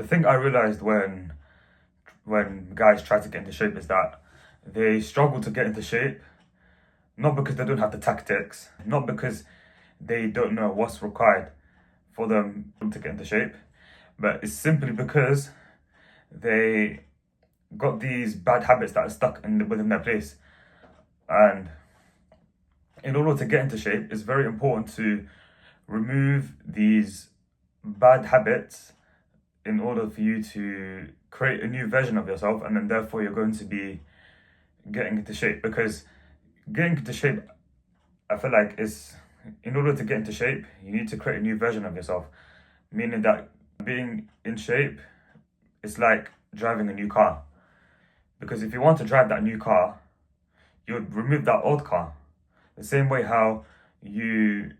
thing I realized when guys try to get into shape is that they struggle to get into shape, not because they don't have the tactics, not because they don't know what's required for them to get into shape, but it's simply because they got these bad habits that are stuck within their place. And in order to get into shape, it's very important to remove these bad habits in order for you to create a new version of yourself, and then therefore you're going to be getting into shape. Because getting into shape, I feel like, is, in order to get into shape, you need to create a new version of yourself. Meaning that being in shape is like driving a new car. Because if you want to drive that new car, you would remove that old car. The same way how you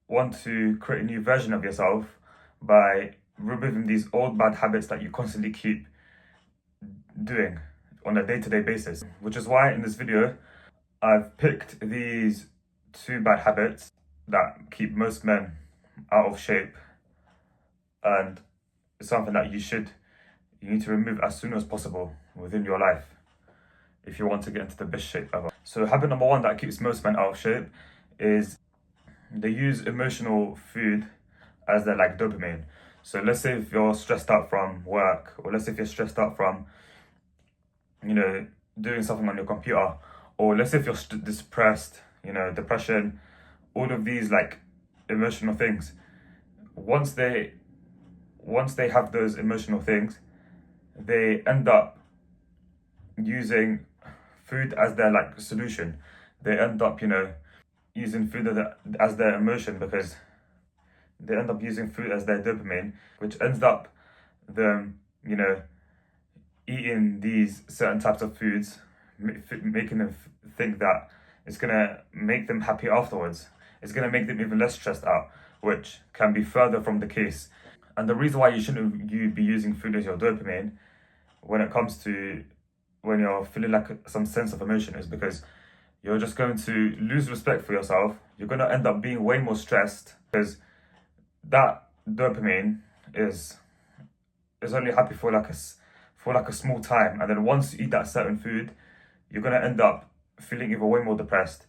want to create a new version of yourself by removing these old bad habits that you constantly keep doing on a day-to-day basis. Which is why in this video, I've picked these 2 bad habits that keep most men out of shape, and it's something that you need to remove as soon as possible within your life if you want to get into the best shape ever. So habit number 1 that keeps most men out of shape is they use emotional food as their like dopamine. So let's say if you're stressed out from work, or let's say if you're stressed out from, doing something on your computer, or let's say if you're depressed, depression, all of these like emotional things. Once they have those emotional things, they end up using food as their like solution. They end up, using food as their emotion, because they end up using food as their dopamine, which ends up them, eating these certain types of foods, making them think that it's gonna make them happy afterwards. It's gonna make them even less stressed out, which can be further from the case. And the reason why you shouldn't be using food as your dopamine when it comes to when you're feeling like some sense of emotion is because you're just going to lose respect for yourself. You're going to end up being way more stressed, because that dopamine is only happy for like a small time, and then once you eat that certain food, you're going to end up feeling even way more depressed,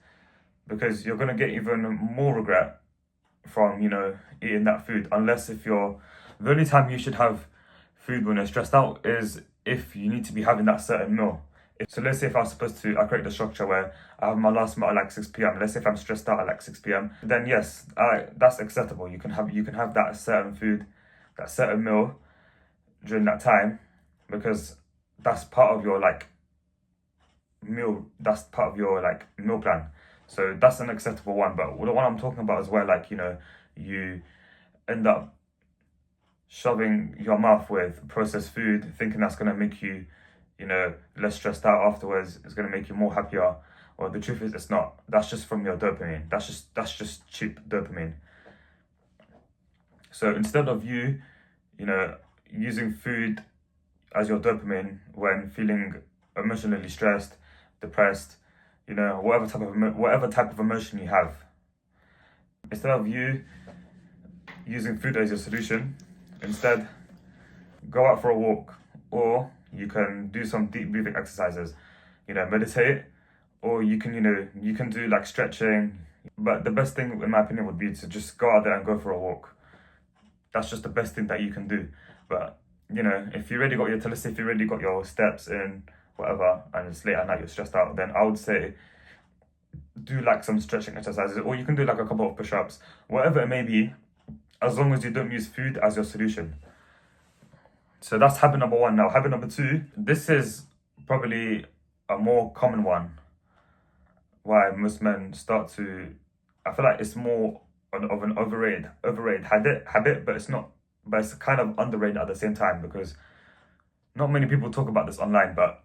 because you're going to get even more regret from eating that food. Unless if you're the only time you should have food when you're stressed out is if you need to be having that certain meal. So let's say if I create the structure where I have my last meal at like 6 p.m. Let's say if I'm stressed out at like 6 p.m. Then yes, that's acceptable. You can have that certain food, that certain meal during that time, because that's part of your like meal. That's part of your like meal plan. So that's an acceptable one. But the one I'm talking about is where like you end up shoving your mouth with processed food, thinking that's gonna make you, less stressed out afterwards. It's gonna make you more happier. Well, the truth is, it's not. That's just from your dopamine. That's just cheap dopamine. So instead of you, using food as your dopamine when feeling emotionally stressed, depressed, whatever type of emotion you have, instead of you using food as your solution, instead go out for a walk, or you can do some deep breathing exercises, meditate, or you can do like stretching. But the best thing, in my opinion, would be to just go out there and go for a walk. That's just the best thing that you can do. But if you already got your steps in, whatever, and it's late at night, you're stressed out, then I would say do like some stretching exercises, or you can do like a couple of push-ups, whatever it may be, as long as you don't use food as your solution. So that's habit number 1. Now, habit number 2, this is probably a more common one, why most men start to, I feel like it's more of an overrated habit, but it's kind of underrated at the same time, because not many people talk about this online, but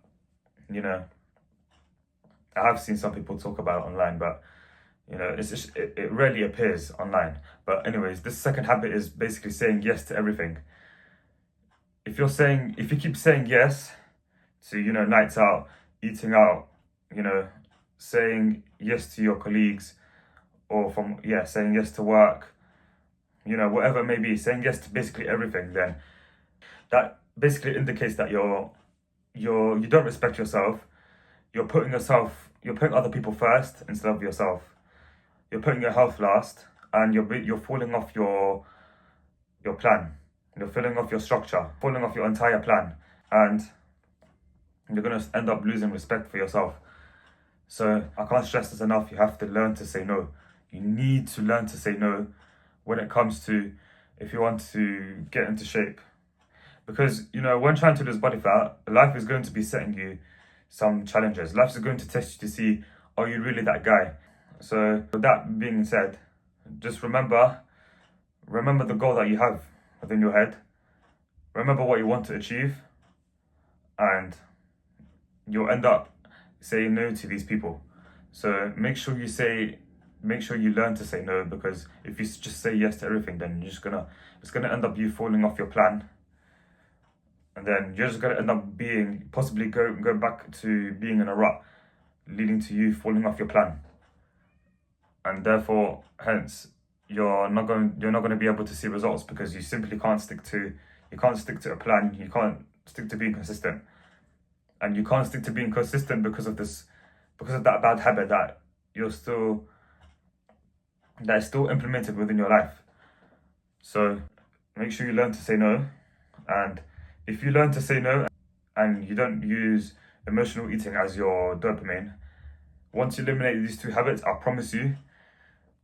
I have seen some people talk about it online, but it rarely appears online. But anyways, this second habit is basically saying yes to everything. If you keep saying yes to, nights out, eating out, saying yes to your colleagues, or saying yes to work, whatever it may be, saying yes to basically everything, then that basically indicates that you don't respect yourself. You're putting other people first instead of yourself. You're putting your health last, and you're falling off your plan. You're falling off your structure, falling off your entire plan, and you're gonna end up losing respect for yourself. So I can't stress this enough. You have to learn to say no. You need to learn to say no when it comes to if you want to get into shape. Because, when trying to lose body fat, life is going to be setting you some challenges. Life is going to test you to see, are you really that guy? So with that being said, just remember the goal that you have within your head. Remember what you want to achieve, and you'll end up saying no to these people. So make sure you learn to say no, because if you just say yes to everything, then it's gonna end up you falling off your plan. And then you're just gonna end up possibly going back to being in a rut, leading to you falling off your plan. And therefore, hence, you're not going to be able to see results, because you simply can't stick to a plan. You can't stick to being consistent. And you can't stick to being consistent because of that bad habit that is still implemented within your life. So make sure you learn to say no. And if you learn to say no and you don't use emotional eating as your dopamine, once you eliminate these two habits, I promise you,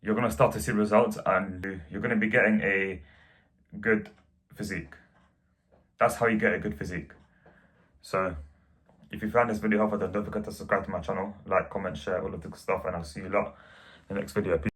you're going to start to see results, and you're going to be getting a good physique. That's how you get a good physique. So if you found this video helpful, then don't forget to subscribe to my channel, like, comment, share, all of the good stuff, and I'll see you lot in the next video. Peace.